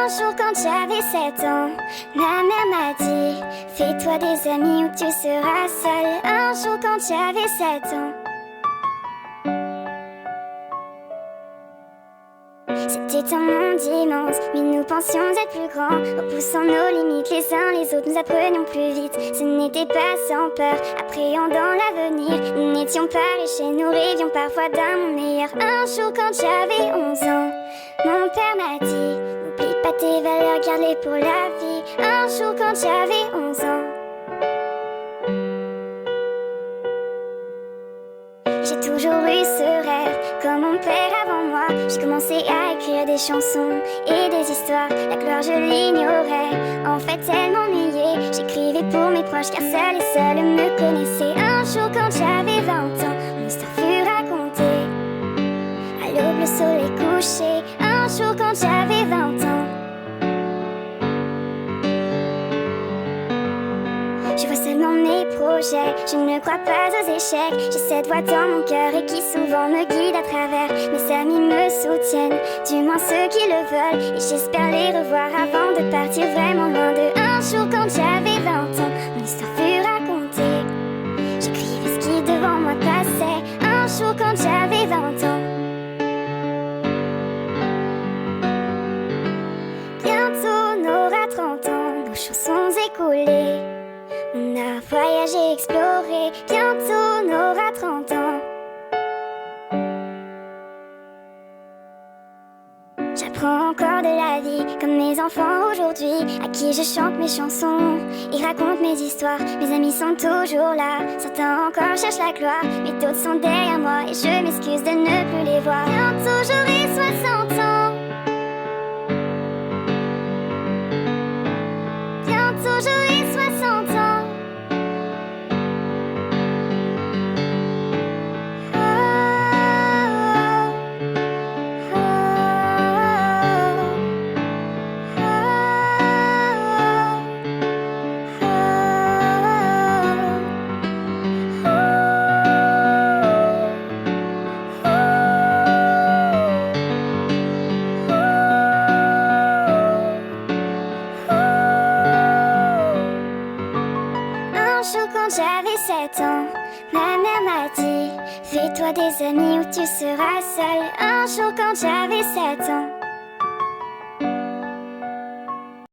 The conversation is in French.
Un jour quand j'avais 7 ans, ma mère m'a dit: fais-toi des amis ou tu seras seule. Un jour quand j'avais 7 ans. C'était un monde immense, mais nous pensions être plus grands. Repoussant nos limites les uns les autres, nous apprenions plus vite. Ce n'était pas sans peur, appréhendant l'avenir. Nous n'étions pas riches et nous rêvions parfois d'un monde meilleur. Un jour quand j'avais 11 ans, mon père m'a dit: n'oublie pas tes valeurs, garde-les pour la vie. Un jour quand j'avais 11 ans. J'ai toujours eu ce rêve, comme mon père avant moi. J'ai commencé à écrire des chansons et des histoires. La gloire je l'ignorais, en fait elle m'ennuyait. J'écrivais pour mes proches car seuls et seuls me connaissaient. Un jour quand j'avais 20 ans, mon histoire fut racontée. À l'aube le soleil couché. Un jour quand j'avais 20 ans. Je vois seulement mes projets, je ne crois pas aux échecs. J'ai cette voix dans mon cœur et qui souvent me guide à travers. Mes amis me soutiennent, du moins ceux qui le veulent. Et j'espère les revoir avant de partir vraiment loin d'eux. Un jour quand j'avais 20 ans, mon histoire fut racontée. J'écrivais ce qui devant moi passait. Un jour quand j'avais 20 ans. Bientôt on aura 30 ans, nos chansons écoulées. On a voyagé, exploré, bientôt on aura 30 ans. J'apprends encore de la vie, comme mes enfants aujourd'hui, à qui je chante mes chansons et raconte mes histoires. Mes amis sont toujours là, certains encore cherchent la gloire, mais d'autres sont derrière moi et je m'excuse de ne plus les voir. Bientôt j'aurai 60 ans. Bientôt j'aurai 60 ans. Quand j'avais 7 ans, ma mère m'a dit: fais-toi des amis ou tu seras seule. Un jour quand j'avais 7 ans.